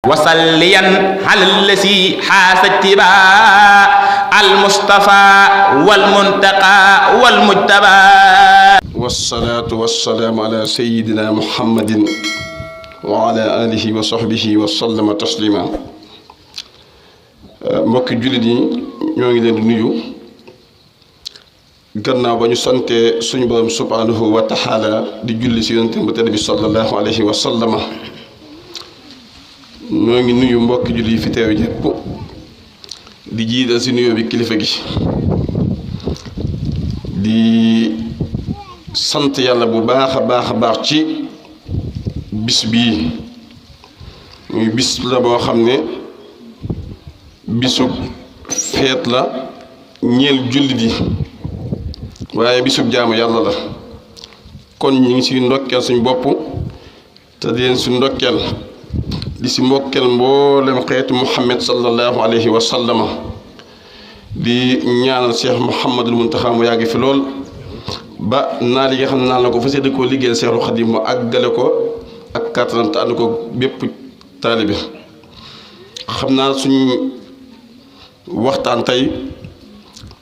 وصليا على الذي حاز اتباع المصطفى والمنتقى والمجتبى. والصلاة والسلام على سيدنا محمد وعلى آله وصحبه وسلم تسليما. mbokki jullit yi ñoo ngi leen di nuyu gannaaw ba ñu sante suñu borom subhanahu wa taala di julli si yonent bu tedd bi sallallahu alayhi wa sallama. ñoo ngi nuyu mbokki jullit yi fi teew yépp di jiital si nuyoo bi kilifa gi di sant yàlla bu baax a baax ci bis bii muy bis la boo xam ne bisub feet la ñeel jullit yi waaye bisub jaamu yàlla la. kon ñu ngi si ndokkeel suñ bopp te di leen si ndokkeel di si mbokkeel mboolem xeetu Muhammad sallallahu alayhi wa sallama di ñaanal Cheikh Mouhamadul Muntaxa mu yàgg fi lool ba naa li nga xam ne naan la ko fas yéene koo liggéeyal Seexul Xadiim mu àggale ko ak kàttanam te ànd ko bépp taalibe. xam naa suñ waxtaan tey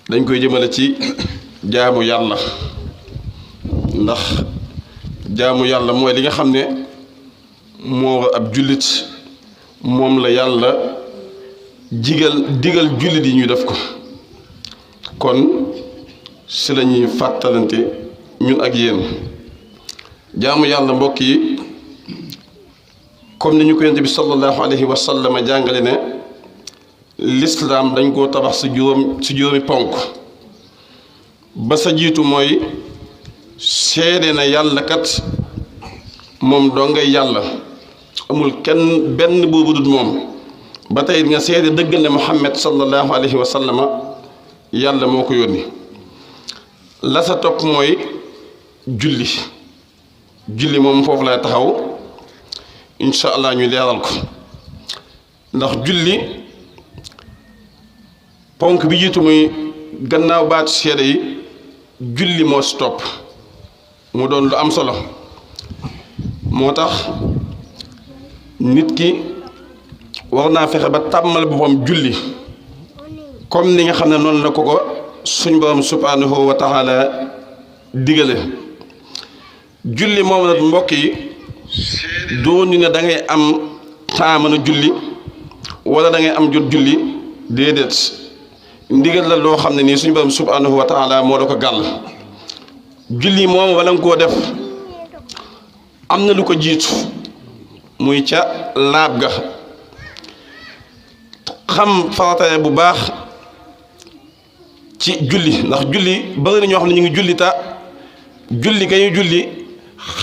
dañ koy jëmale ci jaamu yàlla, ndax jaamu yàlla mooy li nga xam ne moo ab jullit moom la yàlla digal jullit yi ñu def ko. kon si la ñuy fàttalante ñun ak yéen jaamu yàlla mbokk yi comme ni ñu ko yonent bi sallallahu alayhi wa sallam jàngale ne lislaam dañ koo tabax si juróomi ponk. ba sa jiitu mooy seede na yàlla kat moom doo ngay yàlla, amul kenn benn boobu dul moom. ba tey nga seede dëggal ne Muhammad sallallahu alayhi wa sallama yàlla moo ko yónni. la sa topp mooy julli moom foofu lay taxaw incha allah ñu leeral ko, ndax julli ponk bi jiitu muy gannaaw baatu seede yi julli moo si topp mu doon lu am solo. moo tax nit ki war naa fexe ba tàmmal boppam julli comme ni nga xam ne noonu la ko suñ borom subhanahu wa taala digale. julli moom nag mbokk yi doon ñu ne da ngay am temps mën a julli wala da ngay am jot julli, déedéet. ndigal la loo xam ne nii suñu borom subhanahu wa taala moo la ko gàll. julli moom wala nga koo def am na lu ko jiitu muy ca laab ga. xam farata bu baax ci julli, ndax julli bari na ñoo xam ne ñu ngi julli ta julli ga ñu julli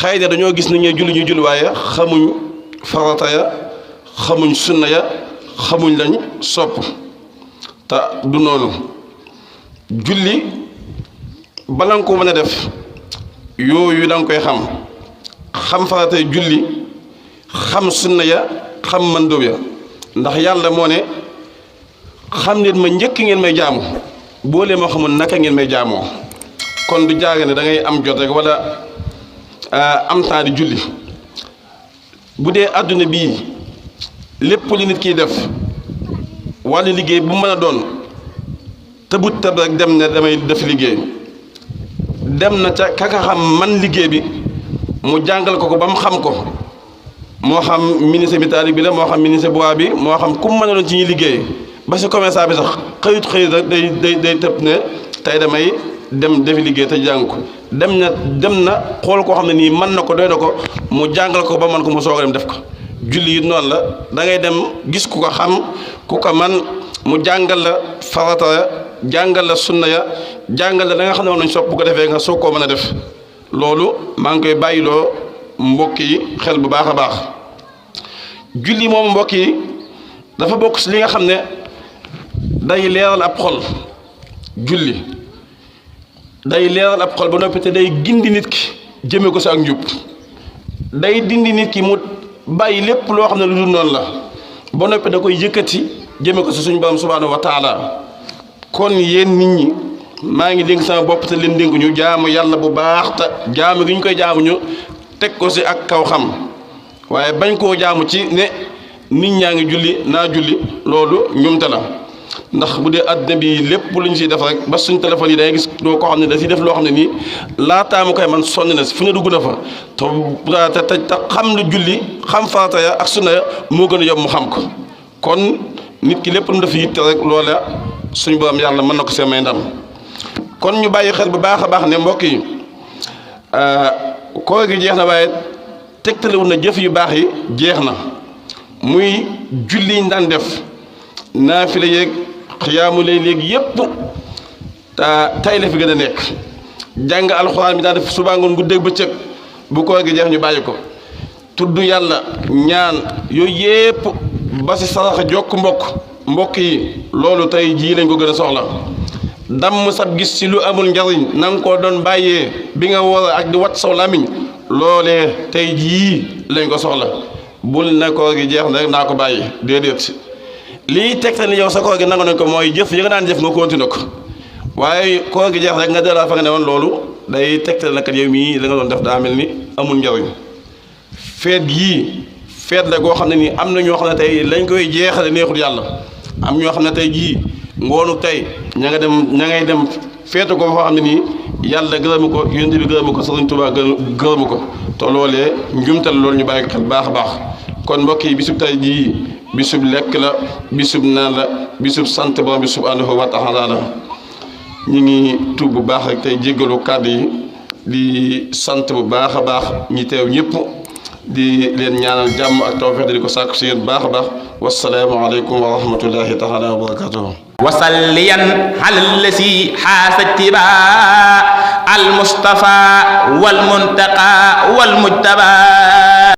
xëy na dañoo gis ni ñuy julli waaye xamuñ farata ya, xamuñ sunna ya, xamuñ lañ sopp. te du noonu. julli bala nga ko mën a def yooyu da nga koy xam faratay julli, xam sunna ya, xam mandóob ya. ndax yàlla moo ne xam nit ma njëkk ngeen may jaamu boole moo xamul naka ngeen may jaamoo. kon du jaaga ne da ngay am jot rek wala am temps di julli. bu dee àdduna bii lépp li nit kiy def walla liggéey bu mën a doon tëbut tëb rek dem ne damay def liggéey, dem na ca kaka xam man liggéey bi mu jàngal ko ba mu xam ko. moo xam ministre métallique bi la, moo xam ministre bois bi, moo xam ku mu mën a doon ci ñuy liggéey. ba si commerçant bi sax xëyut rek day tëb ne tey damay dem defi liggéey te jàng ko. dem na xool koo xam ne nii mën na ko doy na ko mu jàngal ko ba man ko mu soog a dem def ko. julli it noonu la, da ngay dem gis ku ko xam ku ko man mu jàngal la farata ya, jàngal la sunna ya, jàngal la da nga xam ne moom lañ sopp bu ko defee nga soog koo mën a def. loolu maa ngi koy bàyyiloo mbokk yi xel bu baax a baax. julli moom mbokk yi dafa bokk si li nga xam ne day leeral ab xol. julli day leeral ab xol ba noppi te day gindi nit ki jëme ko si ak njub. day dindi nit ki mu bàyyi lépp loo xam ne lu dul noonu la ba noppi da koy yëkkati jëme ko si suñu borom subhanahu wa taala. kon yéen nit ñi maa ngi dénk sama bopp te leen dénk ñu jaamu yàlla bu baax te jaamu gi ñu koy jaamu ñu teg ko si ak kaw xam waaye bañ koo jaamu ci ne nit ñaa ngi julli naa julli loolu njumte la ndax bu dee àddina bi lépp lu ñu siy def rek ba suñ téléphone yi day gis doo koo xam ne da siy def loo xam ne nii laataa mu koy man sonn na si fu ne dugg na fa te xam lu julli xam farata ya ak sunna ya moo gën a yomb mu xam ko kon nit ki lépp lu mu def yitte rek loola suñu borom yàlla mën na ko see may ndam kon ñu bàyyi xel bu baax a baax ne mbokk yi koor gi jeex na waaye tegtalewul na jëf yu baax yi jeex na muy julli ñu daan def naafila yeeg xiyaamu lay léegi yépp tay la fi gën a nekk jàng alxuraan bi daan def suba ngoon guddeeg bëccëg bu koor gi jeex ñu bàyyi ko tudd yàlla ñaan yooyu yépp ba si saraxa jokk mbokk yi loolu tey jii lañ ko gën a soxla damm sab gis ci lu amul njariñ na nga ko doon bàyyee bi nga war ak di wat saw làmmiñ loolee tey jii lañ ko soxla bul ne koor gi jeex na rek naa ko bàyyi déedéet lii tegtal ni yow sa koor gi nangu nañ ko mooy jëf yi nga daan jëf nga continué ko waaye koor gi jeex rek nga delloo fa nga ne woon loolu day tegtal na kat yow mii la nga doon def daa mel ni amul njariñ feet yii feet la goo xam ne nii am na ñoo xam ne tey lañ koy jeexale neexul yàlla am ñoo xam ne tey jii ngoonu tey ña ngay dem feetu ko foo xam ne nii yàlla gërëmu ko yonent bi gërëmu ko Sëriñ Tuubaa gërëmu ko te loolee njumtal loolu ñu bàyyi ko xel baax a baax kon mbokk yi bisub tey jii bisub lekk la bisub naan la bisub sant borom bi subhanahu wa taala la ñu ngi tuub bu baax rek tey jéggalu kàddu yi di sant bu baax a baax ñi teew ñëpp di leen ñaanal jàmm ak tawfeex di ko sàkku si yéen baax a baax wassalaamu aleykum wa rahmatullahi taala wa barakatuhu wasalliyan ala lasi xaasa tibaa al mustafa wal muntaqa wal mujtaba